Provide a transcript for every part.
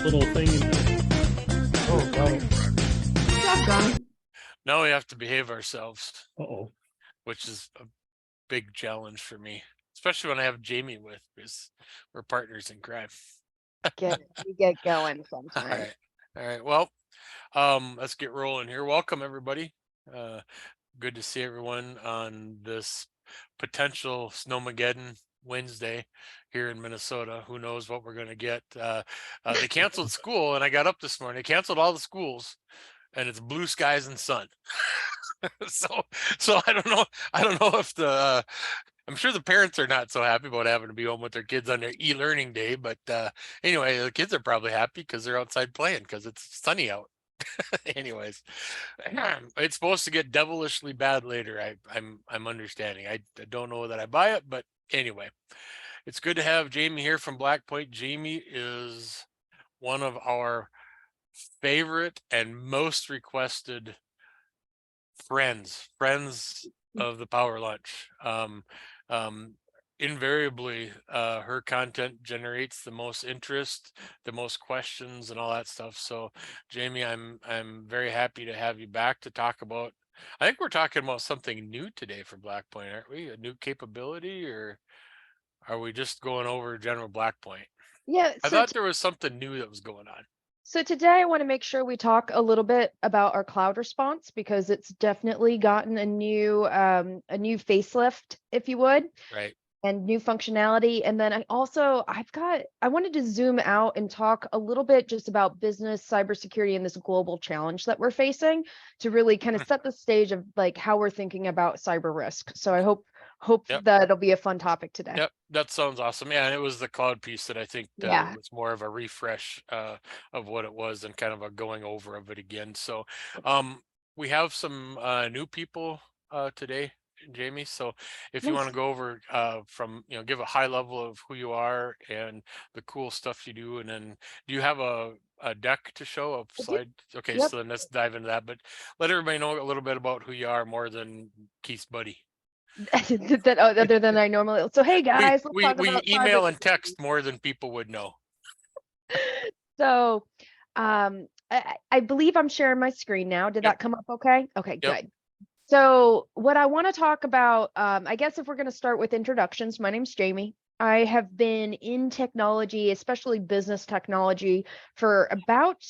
little thing. Oh, got it. Good job, John. Now we have to behave ourselves, Uh-oh. which is a big challenge for me, especially when I have Jamie with, because we're partners in crime. We get going All sometime. right. All right. Well, let's get rolling here. Welcome, everybody. Good to see everyone on this potential Snowmageddon Wednesday here in Minnesota. Who knows what we're going to get? They canceled school, and I got up this morning. They canceled all the schools, and it's blue skies and sun. so I don't know. I don't know if I'm sure the parents are not so happy about having to be home with their kids on their e-learning day, but anyway, the kids are probably happy because they're outside playing because it's sunny out. Anyways, it's supposed to get devilishly bad later. I'm understanding. I don't know that I buy it, but anyway, it's good to have Jamie here from Blackpoint. Jamie is one of our favorite and most requested friends of the PowerLunch. Invariably, her content generates the most interest, the most questions, and all that stuff. So, Jamie, I'm very happy to have you back to talk about. I think we're talking about something new today for Blackpoint, aren't we? A new capability, or are we just going over general Blackpoint? Yeah, I thought there was something new that was going on. so today I want to make sure we talk a little bit about our cloud response because it's definitely gotten a new facelift, if you would. Right. And new functionality. And then I wanted to zoom out and talk a little bit just about business cybersecurity and this global challenge that we're facing to really kind of set the stage of like how we're thinking about cyber risk. So I hope Yep. that it'll be a fun topic today. Yep, that sounds awesome. Yeah, and it was the cloud piece that I think Yeah. was more of a refresh of what it was and kind of a going over of it again. So we have some new people today, Jamie. So if you want Nice. to go over from, give a high level of who you are and the cool stuff you do, and then do you have a deck to show, a slide? Okay, Yep. so then let's dive into that. But let everybody know a little bit about who you are more than Keith's buddy. That other than I normally. So hey guys, let's talk We about email and cybersecurity. text more than people would know. So I believe I'm sharing my screen now. Did that come up okay? Okay, Yep. good. So what I want to talk about, I guess if we're going to start with introductions, my name's Jamie. I have been in technology, especially business technology, for about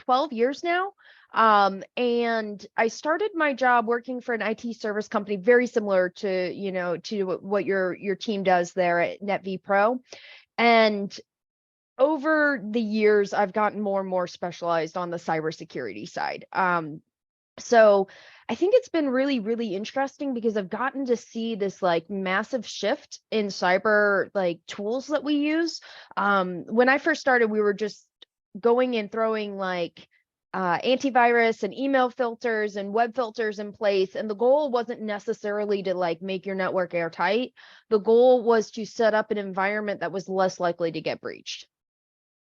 12 years now. And I started my job working for an IT service company, very similar to what your team does there at NetV Pro. And over the years, I've gotten more and more specialized on the cybersecurity side. So I think it's been really, really interesting because I've gotten to see this like massive shift in cyber like tools that we use. When I first started, we were just going and throwing like antivirus and email filters and web filters in place. And the goal wasn't necessarily to like make your network airtight. The goal was to set up an environment that was less likely to get breached.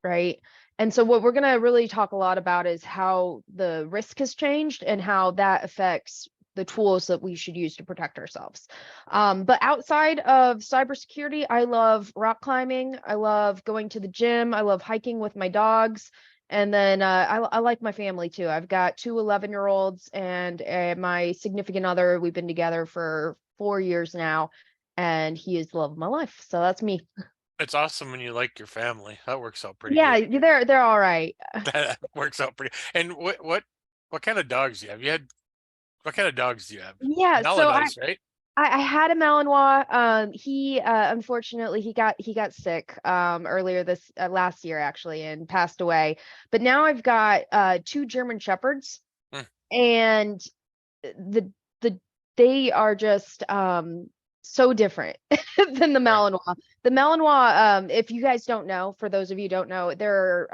Right. And so what we're going to really talk a lot about is how the risk has changed and how that affects the tools that we should use to protect ourselves. But outside of cybersecurity, I love rock climbing. I love going to the gym. I love hiking with my dogs. And then I like my family too. I've got two 11-year-olds and my significant other. We've been together for 4 years now, and he is the love of my life. So that's me. It's awesome when you like your family. That works out pretty Yeah, good. they're all right. That works out pretty. And what kind of dogs do you have? What kind of dogs do you have? Yeah, so Malinois, right? I had a Malinois. He unfortunately he got sick earlier this last year actually and passed away. But now I've got two German Shepherds, Hmm. and the they are just so different than the Right. Malinois. The Malinois, if you guys don't know, for those of you who don't know, they're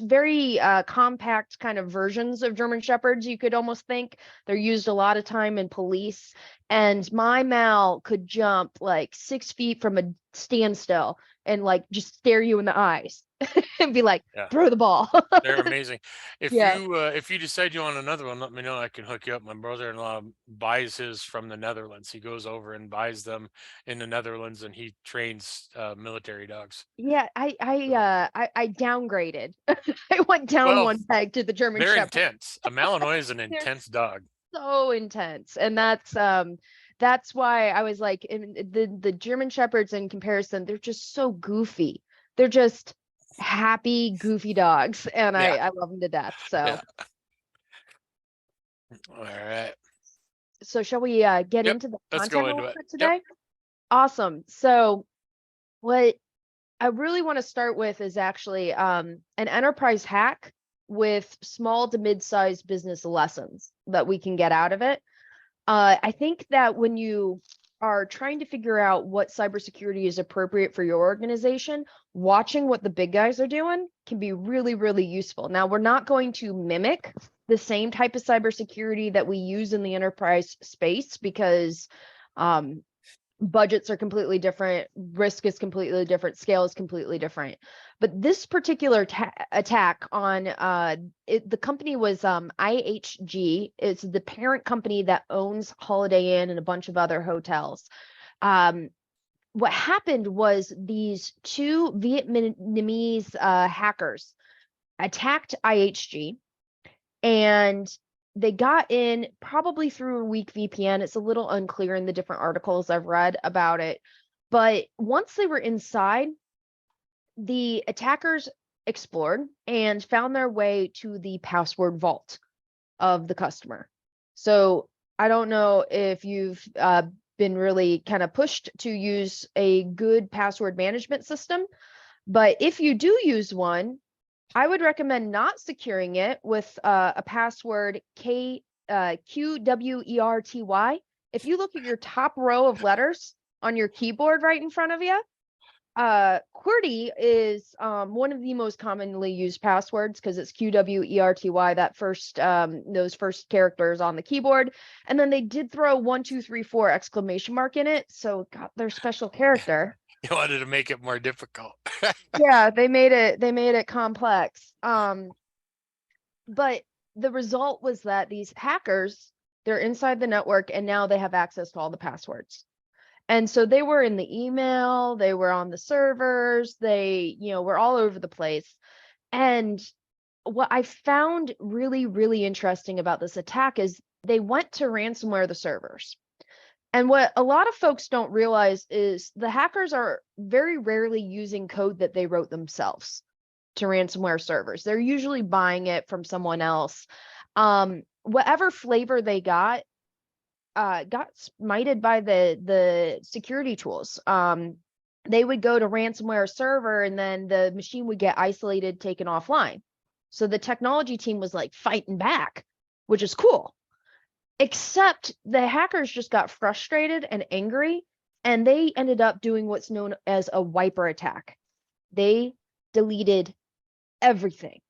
very compact kind of versions of German Shepherds. You could almost think they're used a lot of time in police. And my Mal could jump like 6 feet from a standstill and like just stare you in the eyes. and be like, Yeah. throw the ball. They're amazing. Yeah. If you decide you want another one, let me know. I can hook you up. My brother-in-law buys his from the Netherlands. He goes over and buys them in the Netherlands, and he trains military dogs. Yeah, I downgraded. I went down Well, one peg to the German they're Shepherd. intense. A Malinois is an They're intense dog. so intense, and that's why I was like, the German Shepherds in comparison, they're just so goofy. They're just happy, goofy dogs, and Yeah. I love them to death. So Yeah. All right. so shall we get Yep. into the Let's content go a into little it. bit Yep. today? Awesome. So what I really want to start with is actually an enterprise hack with small to mid-sized business lessons that we can get out of it. I think that when you are trying to figure out what cybersecurity is appropriate for your organization, watching what the big guys are doing can be really, really useful. Now, we're not going to mimic the same type of cybersecurity that we use in the enterprise space because budgets are completely different, risk is completely different, scale is completely different. But this particular attack on the company was IHG. It's the parent company that owns Holiday Inn and a bunch of other hotels. What happened was these two Vietnamese hackers attacked IHG, and they got in probably through a weak VPN. It's a little unclear in the different articles I've read about it. But once they were inside, the attackers explored and found their way to the password vault of the customer. So I don't know if you've been really kind of pushed to use a good password management system, but if you do use one, I would recommend not securing it with a password QWERTY. If you look at your top row of letters on your keyboard right in front of you, QWERTY is one of the most commonly used passwords because it's QWERTY, that first those first characters on the keyboard, and then they did throw 1 2 3 4 exclamation mark in it, so it got their special character. You wanted to make it more difficult. Yeah, they made it complex. But the result was that these hackers, they're inside the network and now they have access to all the passwords. And so they were in the email, they were on the servers, they, were all over the place. And what I found really, really interesting about this attack is they went to ransomware the servers. And what a lot of folks don't realize is the hackers are very rarely using code that they wrote themselves to ransomware servers. They're usually buying it from someone else. Whatever flavor they got smited by the security tools. They would go to ransomware server and then the machine would get isolated, taken offline. So the technology team was like fighting back, which is cool. Except the hackers just got frustrated and angry, and they ended up doing what's known as a wiper attack. They deleted everything.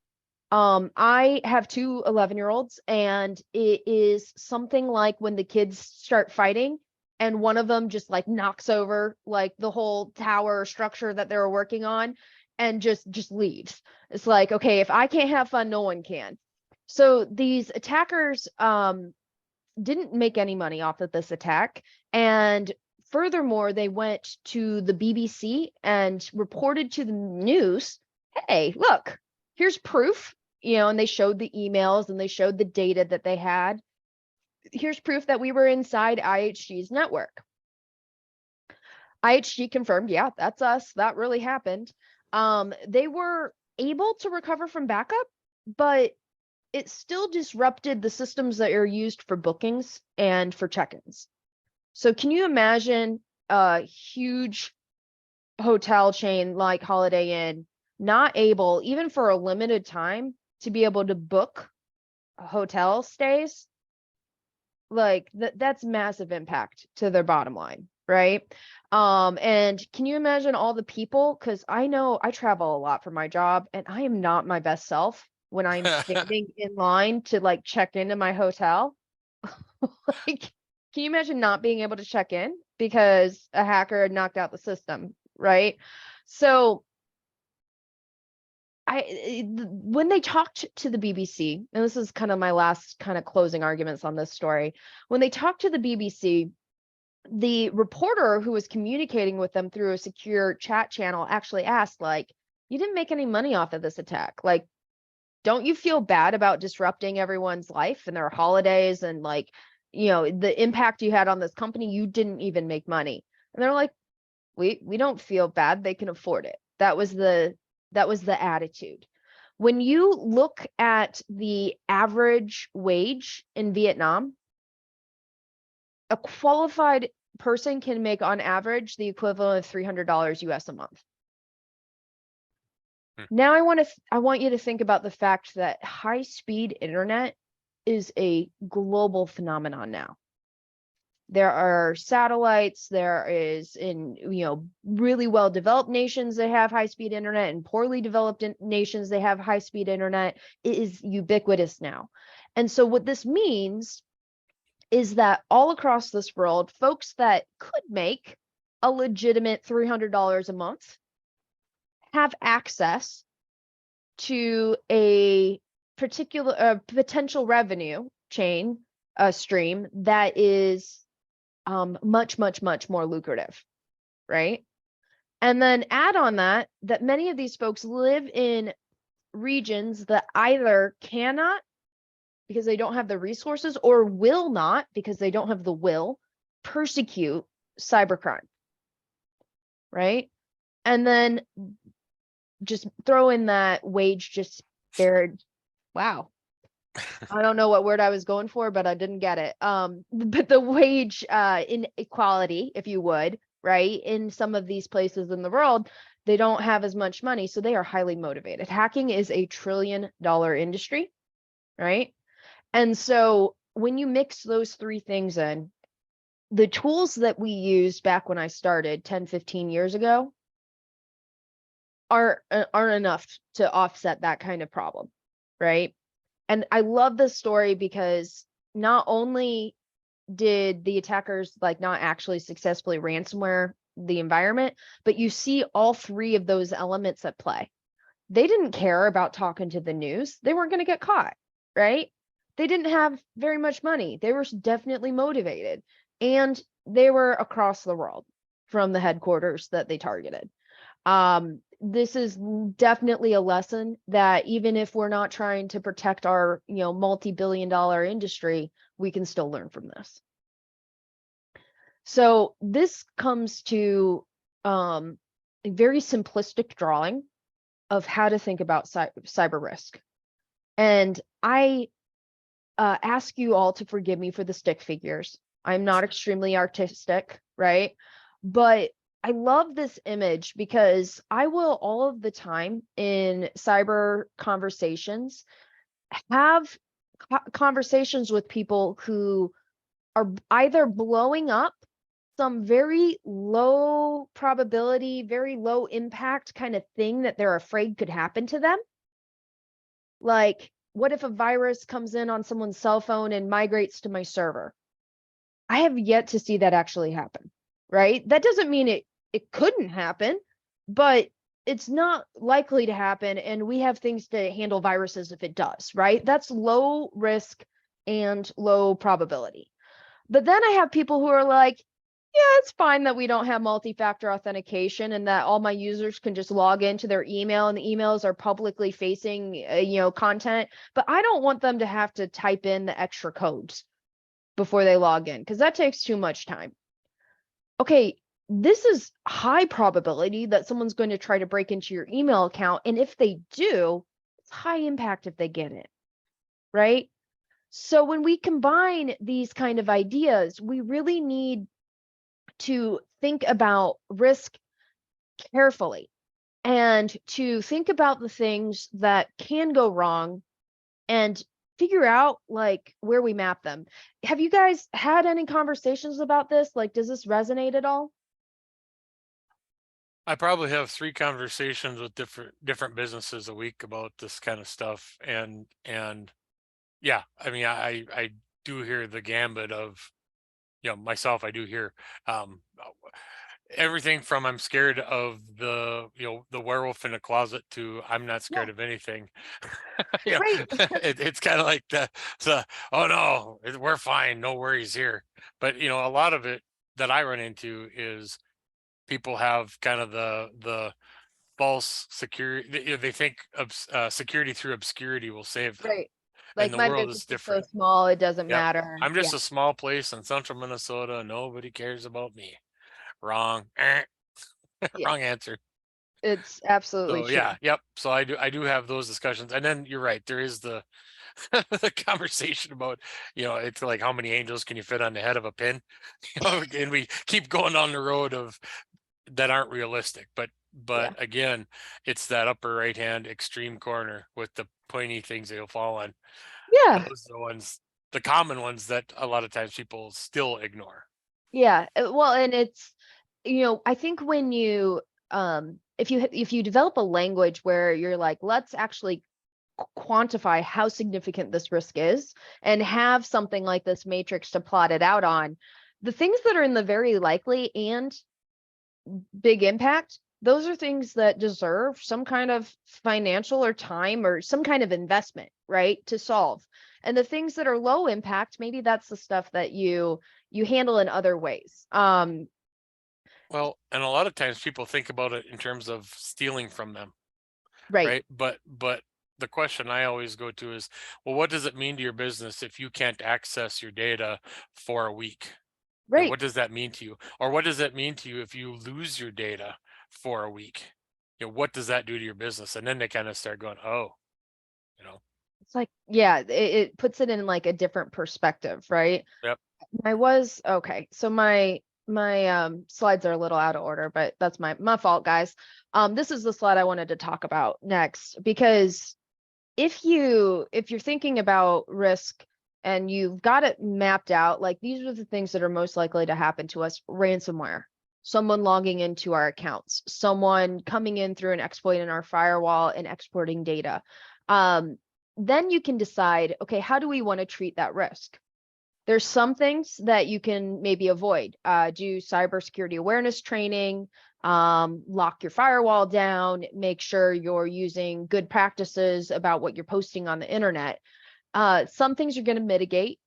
I have two 11-year-olds, and it is something like when the kids start fighting and one of them just like knocks over like the whole tower structure that they were working on and just leaves. It's like, okay, if I can't have fun, no one can. So these attackers didn't make any money off of this attack. And furthermore, they went to the BBC and reported to the news, hey, look, here's proof, and they showed the emails and they showed the data that they had. Here's proof that we were inside IHG's network. IHG confirmed, yeah, that's us. That really happened. They were able to recover from backup, but it still disrupted the systems that are used for bookings and for check-ins. So can you imagine a huge hotel chain like Holiday Inn not able, even for a limited time, to be able to book hotel stays? Like that's massive impact to their bottom line, right? And can you imagine all the people? Because I know I travel a lot for my job and I am not my best self when I'm standing in line to like check into my hotel. Like, can you imagine not being able to check in because a hacker had knocked out the system, right? So when they talked to the BBC, and this is kind of my last kind of closing arguments on this story, when they talked to the BBC, the reporter who was communicating with them through a secure chat channel actually asked, like, you didn't make any money off of this attack. Like, don't you feel bad about disrupting everyone's life and their holidays and, like, the impact you had on this company? You didn't even make money. And they're like, we don't feel bad. They can afford it. That was the attitude. When you look at the average wage in Vietnam, a qualified person can make on average the equivalent of $300 US a month. Now I want you to think about the fact that high-speed internet is a global phenomenon now. There are satellites, there is in really well-developed nations that have high-speed internet, and poorly developed nations they have high-speed internet. It is ubiquitous now. And so what this means is that all across this world, folks that could make a legitimate $300 a month have access to a particular potential revenue chain stream that is much more lucrative, right? And then add on that many of these folks live in regions that either cannot, because they don't have the resources, or will not, because they don't have the will, persecute cybercrime, right? And then just throw in that wage just spared. Wow. I don't know what word I was going for, but I didn't get it. But the wage inequality, if you would, right? In some of these places in the world, they don't have as much money, so they are highly motivated. Hacking is a $1 trillion industry, right? And so when you mix those three things in, the tools that we used back when I started 10, 15 years ago aren't enough to offset that kind of problem, right? And I love this story because not only did the attackers not actually successfully ransomware the environment, but you see all three of those elements at play. They didn't care about talking to the news. They weren't going to get caught, right? They didn't have very much money. They were definitely motivated, and they were across the world from the headquarters that they targeted. This is definitely a lesson that even if we're not trying to protect our, multi-billion-dollar industry, we can still learn from this. So this comes to a very simplistic drawing of how to think about cyber risk. And I ask you all to forgive me for the stick figures. I'm not extremely artistic, right? But I love this image because I will all of the time in cyber conversations have conversations with people who are either blowing up some very low probability, very low impact kind of thing that they're afraid could happen to them. Like, what if a virus comes in on someone's cell phone and migrates to my server? I have yet to see that actually happen, right? That doesn't mean it couldn't happen, but it's not likely to happen. And we have things to handle viruses if it does, right? That's low risk and low probability. But then I have people who are like, yeah, it's fine that we don't have multi-factor authentication and that all my users can just log into their email and the emails are publicly facing, content, but I don't want them to have to type in the extra codes before they log in because that takes too much time. Okay, this is high probability that someone's going to try to break into your email account. And if they do, it's high impact if they get it, right? So when we combine these kind of ideas, we really need to think about risk carefully and to think about the things that can go wrong and figure out where we map them. Have you guys had any conversations about this? Does this resonate at all? I probably have 3 conversations with different businesses a week about this kind of stuff. And yeah, I mean, I do hear the gambit of, myself, I do hear, everything from I'm scared of the the werewolf in the closet to I'm not scared of anything. Right. It's kind of like the oh no, we're fine, no worries here. But a lot of it that I run into is people have kind of the false security. They think security through obscurity will save them, Right. and Like the my world is business is so different. small, it doesn't Yep, matter. I'm Yeah. just a small place in central Minnesota. Nobody cares about me. Wrong. Yeah. Wrong answer. It's absolutely So true. yeah, yep. So I do have those discussions, and then you're right. There is the the conversation about it's like how many angels can you fit on the head of a pin, and we keep going down the road of that aren't realistic. But Yeah. again, it's that upper right hand extreme corner with the pointy things that you'll fall on. Yeah. Those are the ones, the common ones that a lot of times people still ignore. Yeah. Well, and it's, I think when you, if you develop a language where you're like, let's actually quantify how significant this risk is and have something like this matrix to plot it out on, the things that are in the very likely and big impact, those are things that deserve some kind of financial or time or some kind of investment, right, to solve. And the things that are low impact, maybe that's the stuff that you handle in other ways. Well, and a lot of times people think about it in terms of stealing from them, Right. right? But the question I always go to is, well, what does it mean to your business if you can't access your data for a week? Right. What does that mean to you? Or what does that mean to you if you lose your data for a week? What does that do to your business? And then they kind of start going, oh, you know, It's like, yeah, it puts it in like a different perspective, right? yep. I was okay. So my slides are a little out of order, but that's my fault, guys. This is the slide I wanted to talk about next, because if you're thinking about risk and you've got it mapped out, like these are the things that are most likely to happen to us: ransomware, someone logging into our accounts, someone coming in through an exploit in our firewall and exporting data. Then you can decide, okay, how do we want to treat that risk? There's some things that you can maybe avoid. Do cybersecurity awareness training, lock your firewall down, make sure you're using good practices about what you're posting on the internet. Some things you're going to mitigate: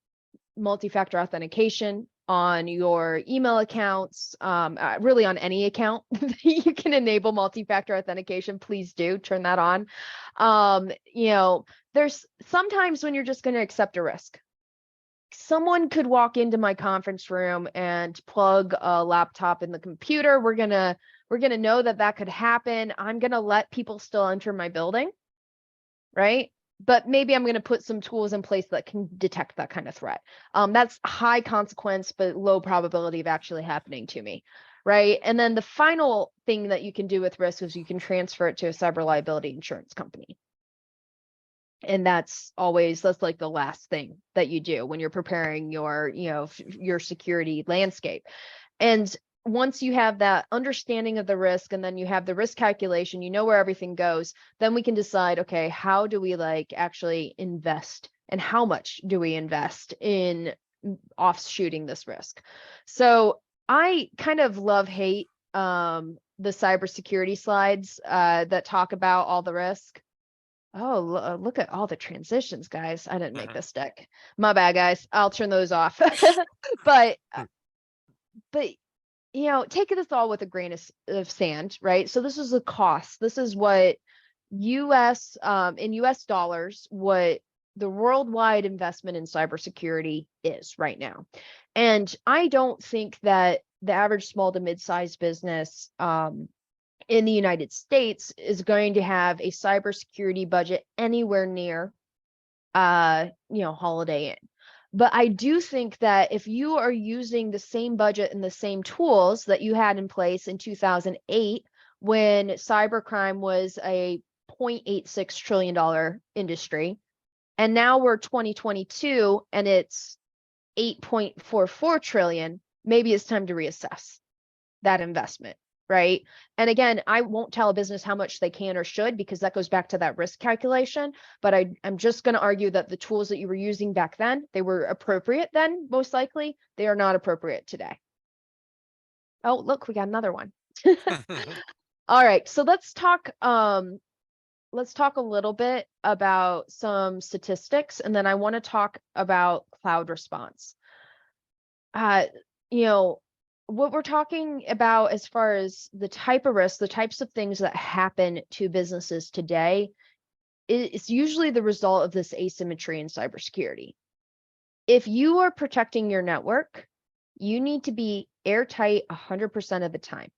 multi-factor authentication on your email accounts, really on any account you can enable multi-factor authentication. Please do turn that on. There's sometimes when you're just going to accept a risk. Someone could walk into my conference room and plug a laptop in the computer. We're gonna know that could happen. I'm gonna let people still enter my building, right? But maybe I'm gonna put some tools in place that can detect that kind of threat. That's high consequence but low probability of actually happening to me, right? And then the final thing that you can do with risk is you can transfer it to a cyber liability insurance company. And that's like the last thing that you do when you're preparing your your security landscape. And once you have that understanding of the risk, and then you have the risk calculation, you know where everything goes, then we can decide, okay, how do we like actually invest, and how much do we invest in offshooting this risk? So I kind of love hate the cybersecurity slides that talk about all the risk. Oh, look at all the transitions, guys. I didn't make Mhm. this deck. My bad, guys. I'll turn those off. But Hmm. but take this all with a grain of sand, right? So this is the cost. This is what US in US dollars, what the worldwide investment in cybersecurity is right now. And I don't think that the average small to mid-sized business in the United States is going to have a cybersecurity budget anywhere near Holiday Inn. But I do think that if you are using the same budget and the same tools that you had in place in 2008, when cybercrime was a $0.86 trillion industry, and now we're 2022 and it's 8.44 trillion, maybe it's time to reassess that investment, right? And again, I won't tell a business how much they can or should, because that goes back to that risk calculation. But I'm just going to argue that the tools that you were using back then, they were appropriate then, most likely. They are not appropriate today. Oh, look, we got another one. All right, so let's talk a little bit about some statistics, and then I want to talk about cloud response. You know, what we're talking about as far as the type of risk, the types of things that happen to businesses today, it's usually the result of this asymmetry in cybersecurity. If you are protecting your network, you need to be airtight 100% of the time,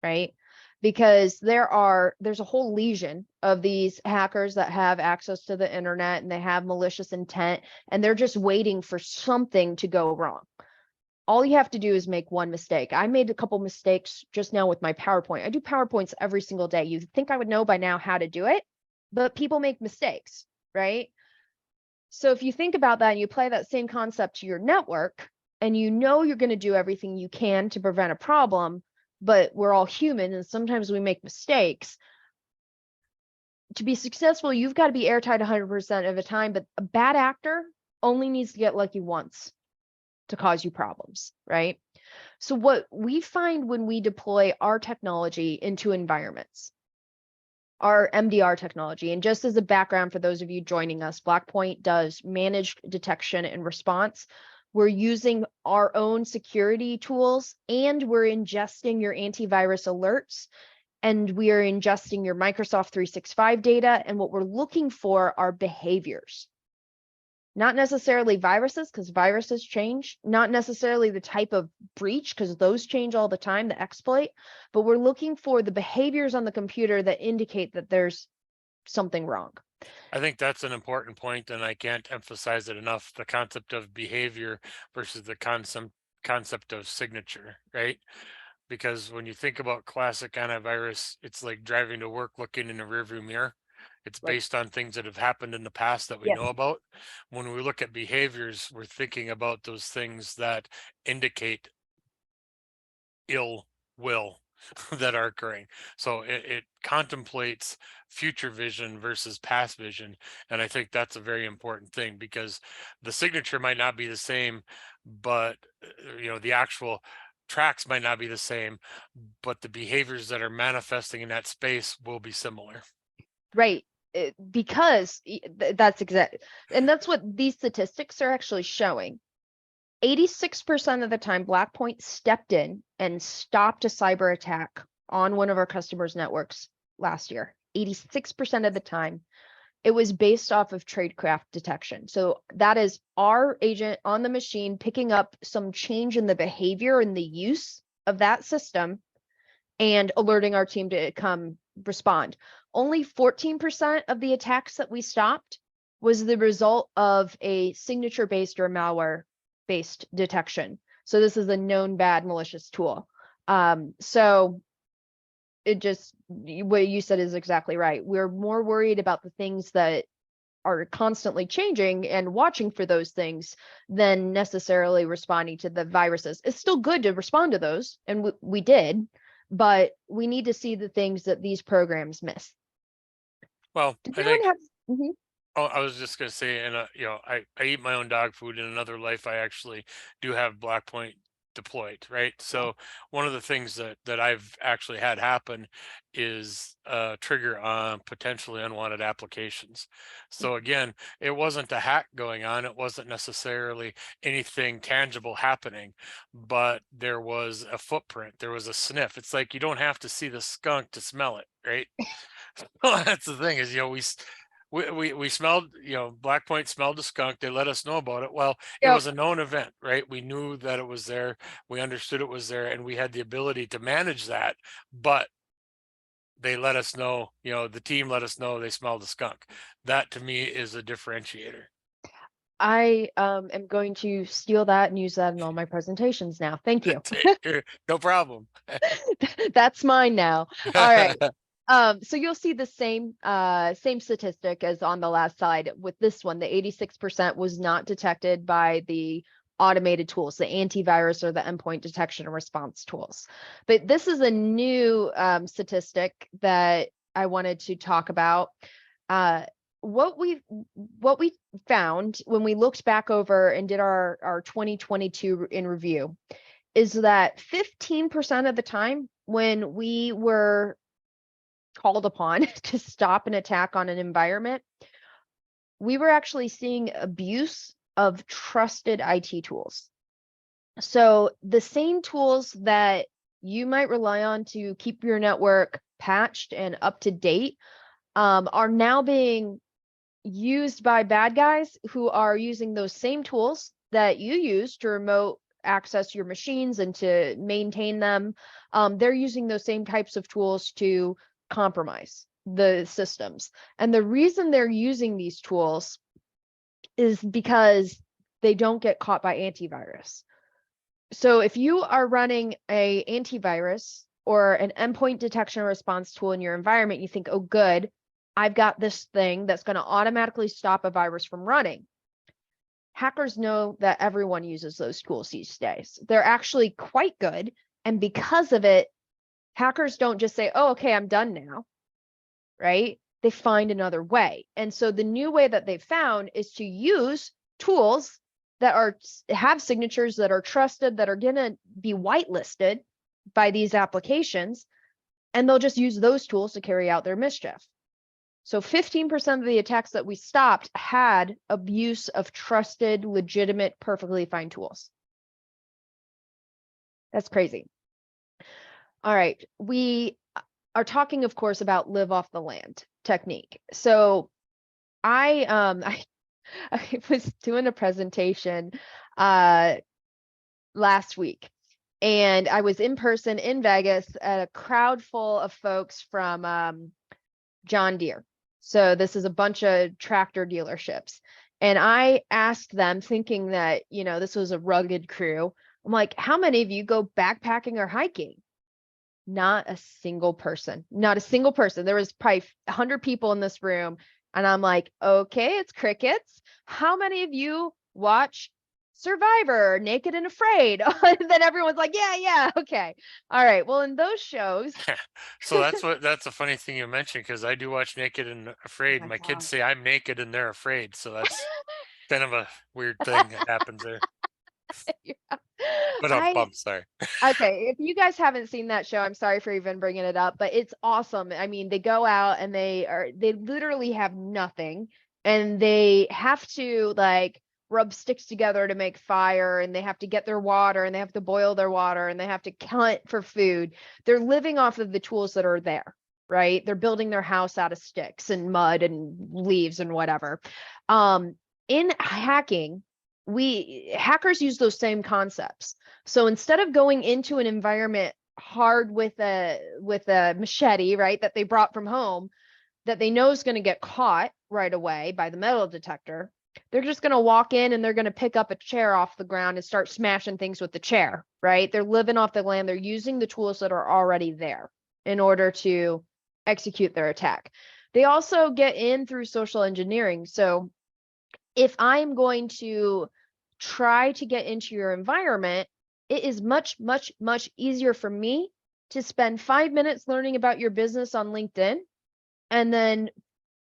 right? Because there's a whole legion of these hackers that have access to the internet and they have malicious intent, and they're just waiting for something to go wrong. All you have to do is make one mistake. I made a couple mistakes just now with my PowerPoint. I do PowerPoints every single day. You'd think I would know by now how to do it, but people make mistakes, right? So if you think about that and you apply that same concept to your network, and you know you're going to do everything you can to prevent a problem, but we're all human and sometimes we make mistakes. To be successful, you've got to be airtight 100% of the time, but a bad actor only needs to get lucky once to cause you problems, right? So what we find when we deploy our technology into environments, our MDR technology, and just as a background for those of you joining us, Blackpoint does managed detection and response. We're using our own security tools, and we're ingesting your antivirus alerts, and we are ingesting your Microsoft 365 data. And what we're looking for are behaviors, not necessarily viruses, because viruses change, not necessarily the type of breach, because those change all the time, the exploit, but we're looking for the behaviors on the computer that indicate that there's something wrong. I think that's an important point, and I can't emphasize it enough. The concept of behavior versus the concept of signature, right? Because when you think about classic antivirus, it's like driving to work looking in a rearview mirror. It's Right. based on things that have happened in the past that we Yes. know about. When we look at behaviors, we're thinking about those things that indicate ill will that are occurring. So it contemplates future vision versus past vision. And I think that's a very important thing, because the signature might not be the same, but the actual tracks might not be the same, but the behaviors that are manifesting in that space will be similar. Right. Because that's exact, and that's what these statistics are actually showing. 86% of the time, Blackpoint stepped in and stopped a cyber attack on one of our customers' networks last year. 86% of the time, it was based off of tradecraft detection. So that is our agent on the machine picking up some change in the behavior and the use of that system and alerting our team to come respond. Only 14% of the attacks that we stopped was the result of a signature-based or malware-based detection. So this is a known bad malicious tool. So it just, what you said is exactly right. We're more worried about the things that are constantly changing and watching for those things than necessarily responding to the viruses. It's still good to respond to those, and we did, but we need to see the things that these programs miss. Well, Does I anyone think have? Mhm. Oh, I was just gonna say, and I eat my own dog food. In another life, I actually do have Blackpoint deployed, right? So one of the things that I've actually had happen is trigger on potentially unwanted applications. So again, it wasn't a hack going on. It wasn't necessarily anything tangible happening, but there was a footprint. There was a sniff. It's like you don't have to see the skunk to smell it, right? Well, that's the thing is, we smelled, Blackpoint smelled the skunk. They let us know about it. Well, it Yep. was a known event, right? We knew that it was there. We understood it was there, and we had the ability to manage that. But they let us know, the team let us know they smelled the skunk. That to me is a differentiator. I am going to steal that and use that in all my presentations now. Thank you. No problem. That's mine now. All right. So you'll see the same statistic as on the last slide with this one. The 86% was not detected by the automated tools, the antivirus or the endpoint detection and response tools. But this is a new statistic that I wanted to talk about. What we found when we looked back over and did our 2022 in review is that 15% of the time when we were called upon to stop an attack on an environment, we were actually seeing abuse of trusted IT tools. So the same tools that you might rely on to keep your network patched and up to date are now being used by bad guys who are using those same tools that you use to remote access your machines and to maintain them. They're using those same types of tools to compromise the systems. And the reason they're using these tools is because they don't get caught by antivirus. So if you are running a antivirus or an endpoint detection and response tool in your environment, you think, oh, good, I've got this thing that's going to automatically stop a virus from running. Hackers know that everyone uses those tools these days. They're actually quite good. And because of it, hackers don't just say, oh, okay, I'm done now, right? They find another way. And so the new way that they've found is to use tools that have signatures that are trusted, that are going to be whitelisted by these applications, and they'll just use those tools to carry out their mischief. So 15% of the attacks that we stopped had abuse of trusted, legitimate, perfectly fine tools. That's crazy. All right, we are talking, of course, about live off the land technique. So I was doing a presentation last week, and I was in person in Vegas at a crowd full of folks from John Deere. So this is a bunch of tractor dealerships. And I asked them, thinking that, you know, this was a rugged crew. I'm like, how many of you go backpacking or hiking? Not a single person, not a single person. There was probably 100 people in this room. And I'm like, okay, it's crickets. How many of you watch Survivor, Naked and Afraid? And then everyone's like, yeah, okay. All right. Well, in those shows. So that's a funny thing you mentioned, because I do watch Naked and Afraid. Oh my kids gosh. say I'm naked and they're afraid. So that's kind of a weird thing that happens there. Yeah. But I'm sorry. Okay, if you guys haven't seen that show, I'm sorry for even bringing it up, but it's awesome. I mean, they go out and they literally have nothing, and they have to like rub sticks together to make fire, and they have to get their water, and they have to boil their water, and they have to hunt for food. They're living off of the tools that are there, right? They're building their house out of sticks and mud and leaves and whatever. In hacking, hackers use those same concepts. So instead of going into an environment hard with a machete, right, that they brought from home, that they know is going to get caught right away by the metal detector, they're just going to walk in and they're going to pick up a chair off the ground and start smashing things with the chair, right? They're living off the land. They're using the tools that are already there in order to execute their attack. They also get in through social engineering. So if I'm going to try to get into your environment, it is much, much, much easier for me to spend 5 minutes learning about your business on LinkedIn and then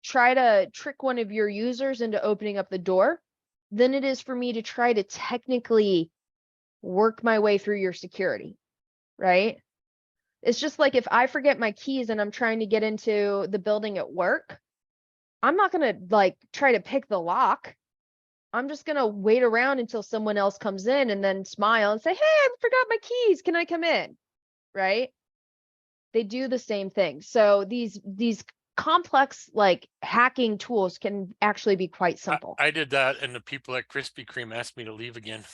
try to trick one of your users into opening up the door than it is for me to try to technically work my way through your security, right? It's just like if I forget my keys and I'm trying to get into the building at work, I'm not going to like try to pick the lock. I'm just going to wait around until someone else comes in and then smile and say, hey, I forgot my keys. Can I come in? Right? They do the same thing. So these complex like hacking tools can actually be quite simple. I did that, and the people at Krispy Kreme asked me to leave again.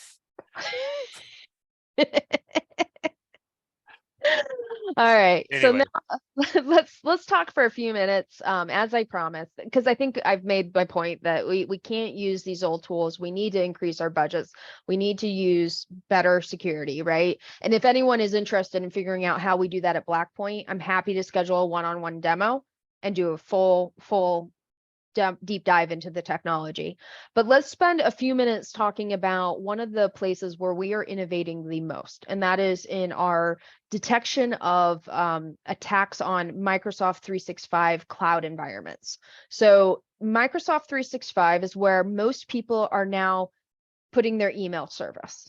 All right. Anyway. So now let's talk for a few minutes, as I promised, because I think I've made my point that we can't use these old tools. We need to increase our budgets. We need to use better security, right? And if anyone is interested in figuring out how we do that at Blackpoint, I'm happy to schedule a one-on-one demo and do a full deep dive into the technology. But let's spend a few minutes talking about one of the places where we are innovating the most, and that is in our detection of attacks on Microsoft 365 cloud environments. So Microsoft 365 is where most people are now putting their email service,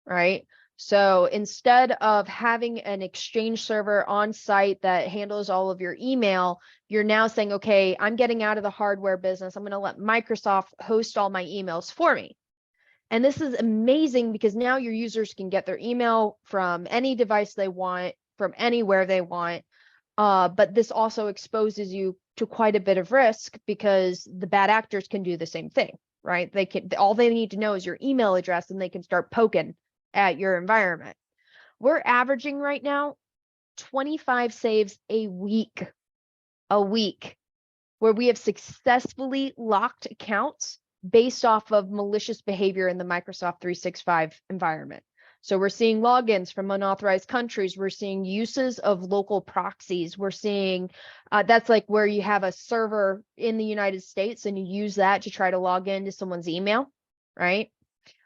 right? So instead of having an Exchange server on site that handles all of your email, you're now saying, okay, I'm getting out of the hardware business. I'm going to let Microsoft host all my emails for me. And this is amazing because now your users can get their email from any device they want, from anywhere they want. But this also exposes you to quite a bit of risk because the bad actors can do the same thing, right? All they need to know is your email address and they can start poking at your environment. We're averaging right now 25 saves a week, where we have successfully locked accounts based off of malicious behavior in the Microsoft 365 environment. So we're seeing logins from unauthorized countries. We're seeing uses of local proxies. We're seeing that's like where you have a server in the United States and you use that to try to log into someone's email, right?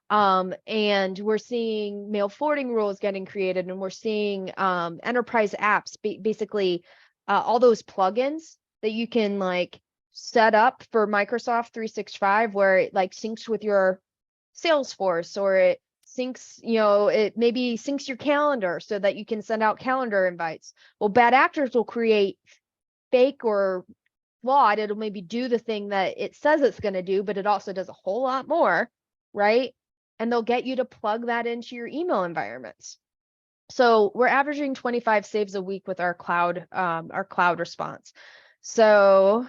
And we're seeing mail forwarding rules getting created, and we're seeing enterprise apps, basically all those plugins that you can like set up for Microsoft 365 where it like syncs with your Salesforce, or it syncs, it maybe syncs your calendar so that you can send out calendar invites. Well, bad actors will create fake or flawed. It'll maybe do the thing that it says it's going to do, but it also does a whole lot more, right? And they'll get you to plug that into your email environments. So we're averaging 25 saves a week with our cloud response. So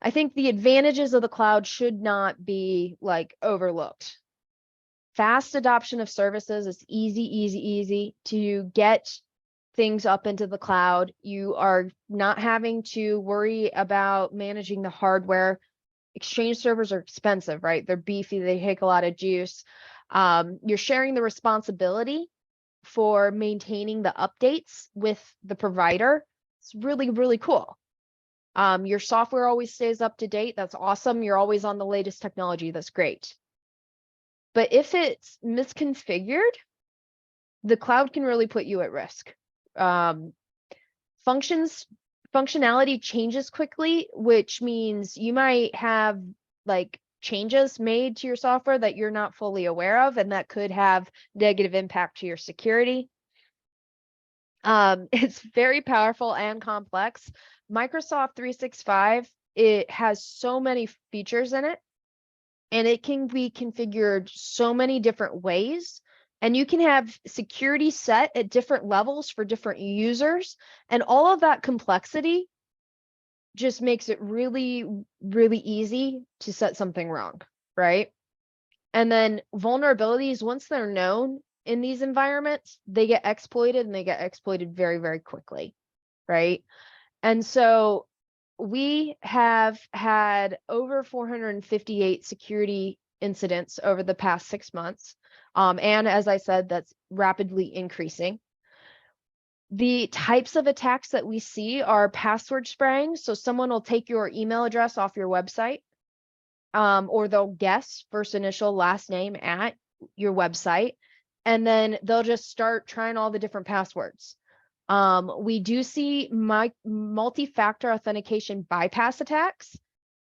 I think the advantages of the cloud should not be like overlooked. Fast adoption of services is easy to get things up into the cloud. You are not having to worry about managing the hardware. Exchange servers are expensive, right? They're beefy, they take a lot of juice. You're sharing the responsibility for maintaining the updates with the provider. It's really, really cool. Your software always stays up to date. That's awesome. You're always on the latest technology. That's great. But if it's misconfigured, the cloud can really put you at risk. Functionality changes quickly, which means you might have like changes made to your software that you're not fully aware of, and that could have negative impact to your security. It's very powerful and complex. Microsoft 365, it has so many features in it, and it can be configured so many different ways. And you can have security set at different levels for different users. And all of that complexity just makes it really, really easy to set something wrong, right? And then vulnerabilities, once they're known in these environments, they get exploited, and they get exploited very, very quickly, right? And so we have had over 458 security incidents over the past 6 months. And as I said, that's rapidly increasing. The types of attacks that we see are password spraying. So someone will take your email address off your website, or they'll guess first initial last name at your website, and then they'll just start trying all the different passwords. We do see multi-factor authentication bypass attacks.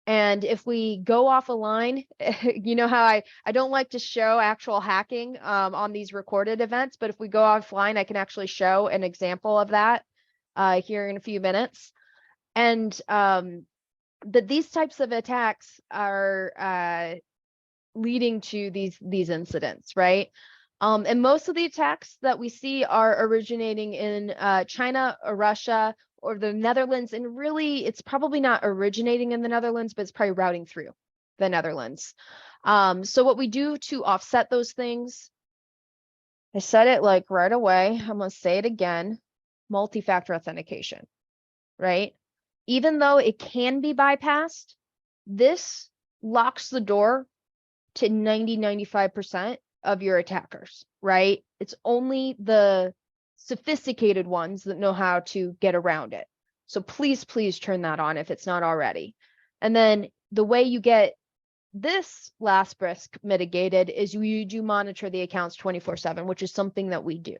And if we go off a line, you know how I don't like to show actual hacking on these recorded events, but if we go offline, I can actually show an example of that here in a few minutes. And these types of attacks are leading to these incidents, right? And most of the attacks that we see are originating in China or Russia or the Netherlands. And really, it's probably not originating in the Netherlands, but it's probably routing through the Netherlands. So what we do to offset those things, I said it like right away, I'm going to say it again, multi-factor authentication, right? Even though it can be bypassed, this locks the door to 95% of your attackers, right? It's only the sophisticated ones that know how to get around it. So please turn that on if it's not already. And then the way you get this last risk mitigated is you do monitor the accounts 24/7, which is something that we do.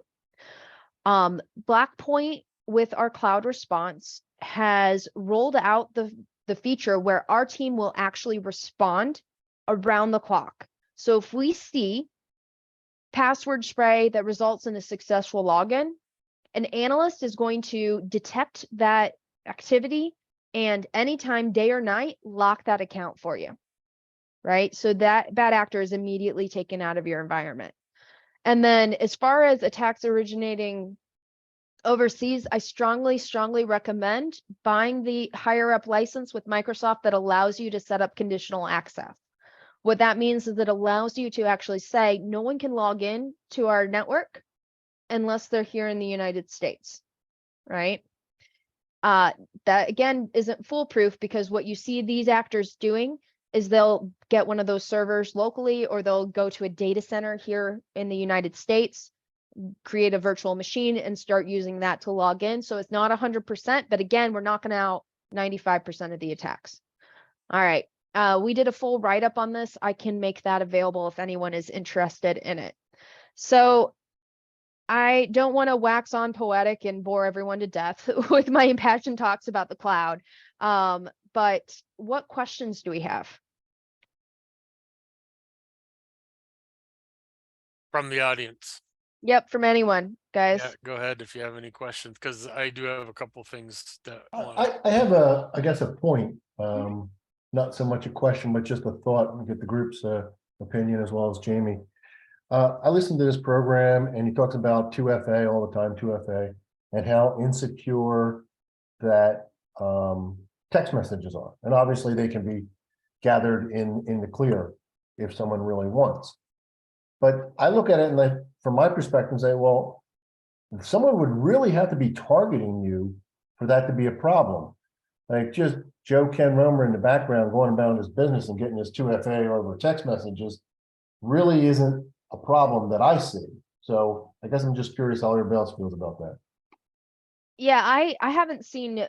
Blackpoint with our cloud response has rolled out the feature where our team will actually respond around the clock. So if we see password spray that results in a successful login, an analyst is going to detect that activity and anytime, day or night, lock that account for you, right? So that bad actor is immediately taken out of your environment. And then as far as attacks originating overseas, I strongly recommend buying the higher up license with Microsoft that allows you to set up conditional access. What that means is it allows you to actually say, no one can log in to our network unless they're here in the United States, right? That again isn't foolproof, because what you see these actors doing is they'll get one of those servers locally, or they'll go to a data center here in the United States, create a virtual machine and start using that to log in. So it's not 100%, but again, we're knocking out 95% of the attacks. All right. We did a full write-up on this. I can make that available if anyone is interested in it. So I don't want to wax on poetic and bore everyone to death with my impassioned talks about the cloud. But what questions do we have? From the audience. Yep, from anyone, guys. Yeah, go ahead if you have any questions, because I do have a couple things that I have I guess a point, not so much a question, but just a thought, and get the group's opinion as well as Jamie. I listened to this program and he talks about 2FA all the time, 2FA, and how insecure that text messages are. And obviously they can be gathered in the clear if someone really wants. But I look at it and from my perspective say, well, someone would really have to be targeting you for that to be a problem. Like just Joe Ken Romer in the background going about his business and getting his 2FA over text messages really isn't a problem that I see. So I guess I'm just curious how everybody else feels about that. Yeah, I haven't seen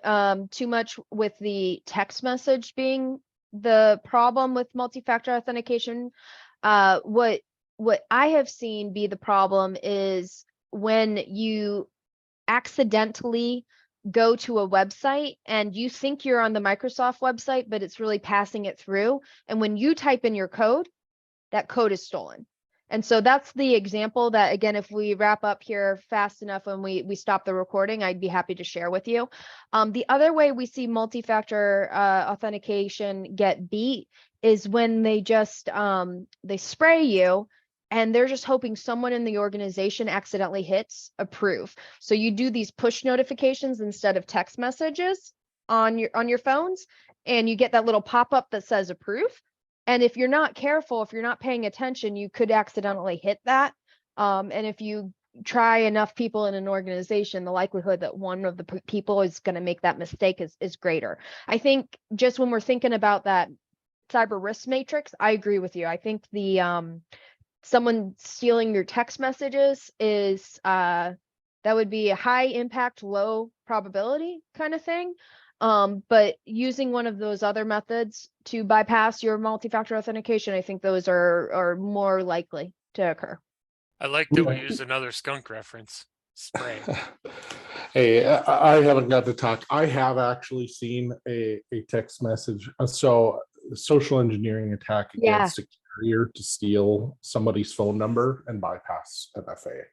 too much with the text message being the problem with multi-factor authentication. What I have seen be the problem is when you accidentally go to a website and you think you're on the Microsoft website, but it's really passing it through. And when you type in your code, that code is stolen. And so that's the example that, again, if we wrap up here fast enough when we stop the recording, I'd be happy to share with you. The other way we see multi-factor authentication get beat is when they just they spray you and they're just hoping someone in the organization accidentally hits approve. So you do these push notifications instead of text messages on your phones, and you get that little pop-up that says approve. And if you're not careful, if you're not paying attention, you could accidentally hit that. And if you try enough people in an organization, the likelihood that one of the people is going to make that mistake is greater. I think just when we're thinking about that cyber risk matrix, I agree with you. I think the someone stealing your text messages is that would be a high impact, low probability kind of thing. But using one of those other methods to bypass your multi-factor authentication, I think those are more likely to occur. I like that we use another skunk reference. Spray. Hey, I haven't got to talk. I have actually seen a text message. So social engineering attack against a carrier to steal somebody's phone number and bypass MFA.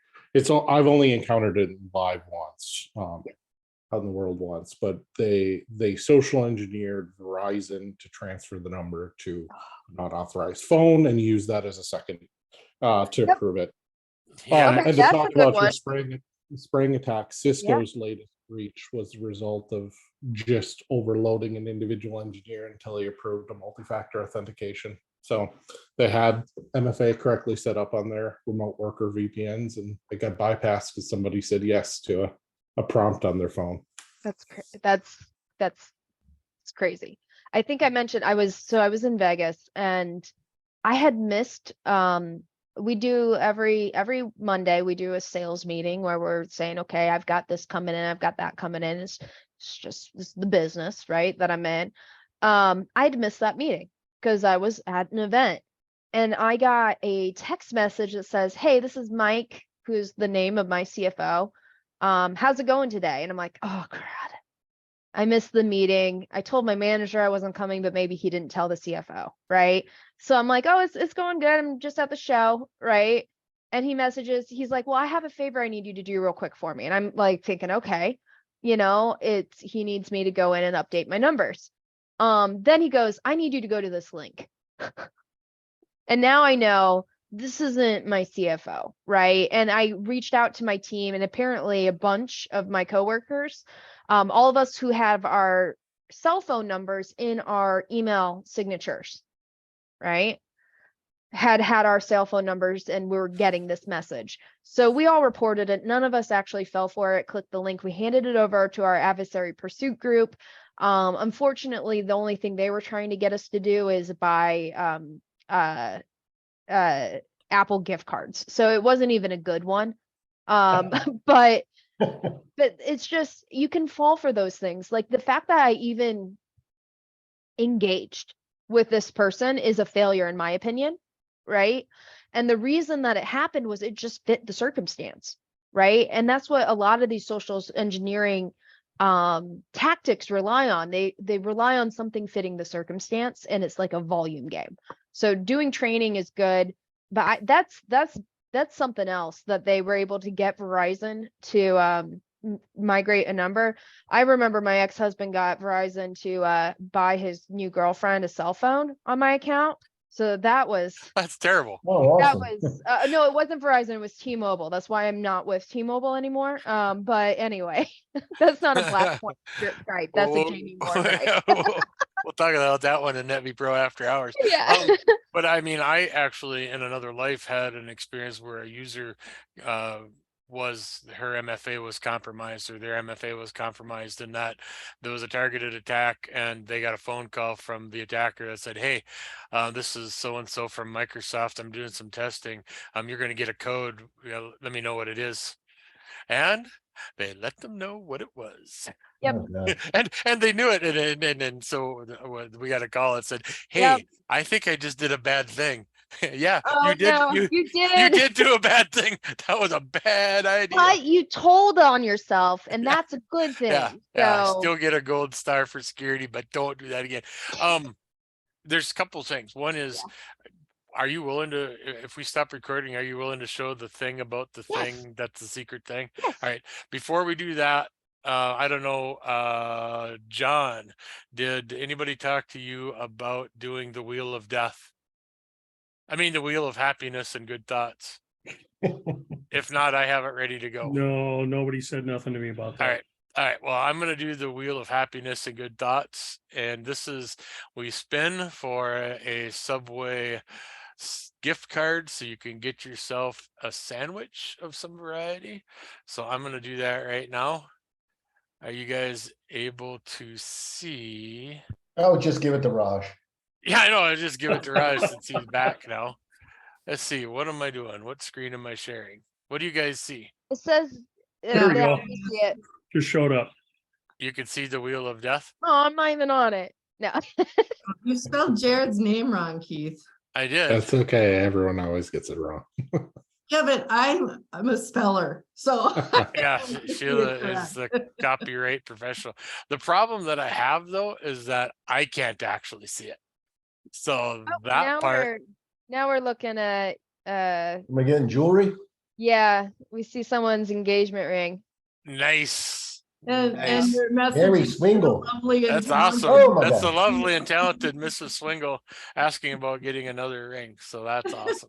I've only encountered it live once. Out in the world once, but they social engineered Verizon to transfer the number to not authorized phone and use that as a second to approve it. Yeah, and to talk about your spraying attack, Cisco's latest breach was the result of just overloading an individual engineer until he approved a multi-factor authentication. So they had MFA correctly set up on their remote worker VPNs, and it got bypassed because somebody said yes to a prompt on their phone. That's crazy. I think I mentioned I was in Vegas and I had missed we do every Monday we do a sales meeting where we're saying, okay, I've got this coming in, I've got that coming in. It's the business, right, that I'm in. I'd missed that meeting because I was at an event and I got a text message that says, hey, this is Mike, who's the name of my CFO. How's it going today? And I'm like, oh crud, I missed the meeting. I told my manager I wasn't coming, but maybe he didn't tell the CFO, right? So I'm like, oh, it's going good. I'm just at the show, right? And he messages, he's like, well, I have a favor I need you to do real quick for me. And I'm like thinking, okay, you know, he needs me to go in and update my numbers. Then he goes, I need you to go to this link. And now I know this isn't my CFO, right? And I reached out to my team, and apparently a bunch of my coworkers, all of us who have our cell phone numbers in our email signatures, right? Had our cell phone numbers, and we were getting this message. So we all reported it. None of us actually fell for it, clicked the link. We handed it over to our adversary pursuit group. Unfortunately, the only thing they were trying to get us to do is buy Apple gift cards. So it wasn't even a good one. But it's just, you can fall for those things. Like the fact that I even engaged with this person is a failure in my opinion, right? And the reason that it happened was it just fit the circumstance, right? And that's what a lot of these social engineering tactics rely on. They rely on something fitting the circumstance, and it's like a volume game. So doing training is good, but that's something else that they were able to get Verizon to migrate a number. I remember my ex-husband got Verizon to buy his new girlfriend a cell phone on my account. So That's terrible. Oh, that awesome. was no, it wasn't Verizon, it was T-Mobile. That's why I'm not with T-Mobile anymore. But anyway, that's not a Blackpoint gripe. That's a Jamie Moore gripe. We'll talk about that one in NetBe Pro after hours. Yeah. But I mean, I actually in another life had an experience where a user her MFA was compromised, or their MFA was compromised, and that there was a targeted attack, and they got a phone call from the attacker that said, hey, this is so and so from Microsoft, I'm doing some testing, you're going to get a code, let me know what it is. And they let them know what it was. Yep. Oh, God. And they knew it, and so we got a call that said, hey, Yep. I think I just did a bad thing. Yeah, Oh, you did. no, You you did do a bad thing. That was a bad idea. But you told on yourself, and that's a good thing. Yeah. So Still get a gold star for security, but don't do that again. There's a couple things. One is, are you willing to, if we stop recording, are you willing to show the thing about the thing that's the secret thing? yes. All right. Before we do that, I don't know, John, did anybody talk to you about doing the wheel of death? I mean, the wheel of happiness and good thoughts. If not, I have it ready to go. No, nobody said nothing to me about that. All right. Well, I'm going to do the wheel of happiness and good thoughts. And this is, we spin for a Subway gift card so you can get yourself a sandwich of some variety. So I'm going to do that right now. Are you guys able to see? I would just give it to Raj. Yeah, I know. I just give it to Raj since he's back now. Let's see. What am I doing? What screen am I sharing? What do you guys see? It says There we go. you see it. Just showed up. You can see the wheel of death. Oh, I'm not even on it. No. You spelled Jared's name wrong, Keith. I did. That's okay. Everyone always gets it wrong. Yeah, but I'm a speller, so. Yeah, Sheila is the copyright professional. The problem that I have though is that I can't actually see it. So that now part. now we're looking at Am I getting jewelry? yeah, we see someone's engagement ring. Nice. And Nice. your message. Harry is Swingle. lovely and That's awesome. Oh my That's God. the lovely and talented Mrs. Swingle asking about getting another ring. So that's awesome.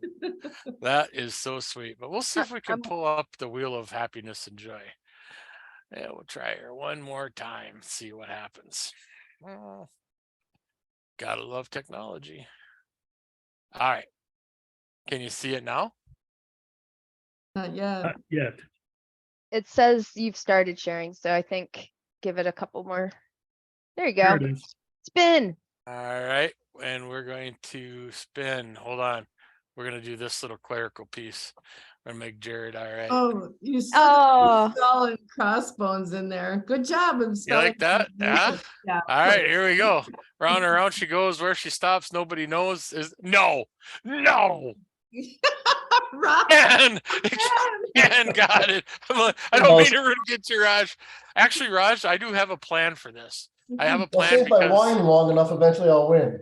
That is so sweet. But we'll see if we can pull up the wheel of happiness and joy. Yeah, we'll try her one more time. See what happens. Oh, gotta love technology. All right. Can you see it now? Not yet. Not yet. It says you've started sharing, so I think give it a couple more. There you There go. it is. Spin. All right. And we're going to spin. Hold on. We're going to do this little clerical piece. We're going to make Jared all right. Oh, you Oh. skull and crossbones in there. Good job of You spelling. like that? Yeah. Yeah. All right, here we go. Round and round she goes. Where she stops, nobody knows. Is no. Rob, And got it. I don't mean to ruin it to Raj. Actually, Raj, I do have a plan for this. I have a Well, plan see if I whine long enough, eventually I'll win.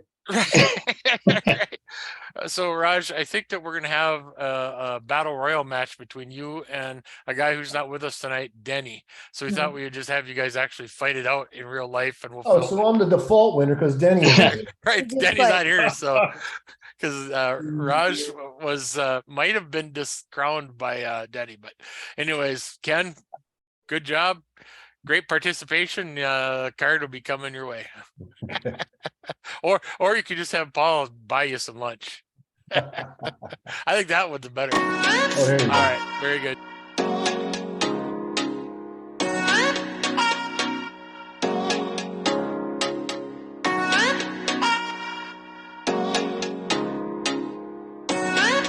So Raj, I think that we're gonna have a battle royal match between you and a guy who's not with us tonight, Denny. So we thought we would just have you guys actually fight it out in real life, and we'll Oh, film so I'm the default winner because Denny is. right. Just Denny's like- not here, so because Raj was might have been discrowned by Denny, but anyways, Ken, good job, great participation. Card will be coming your way, or you could just have Paul buy you some lunch. I think that one's better. Oh, there you All go. right, very good.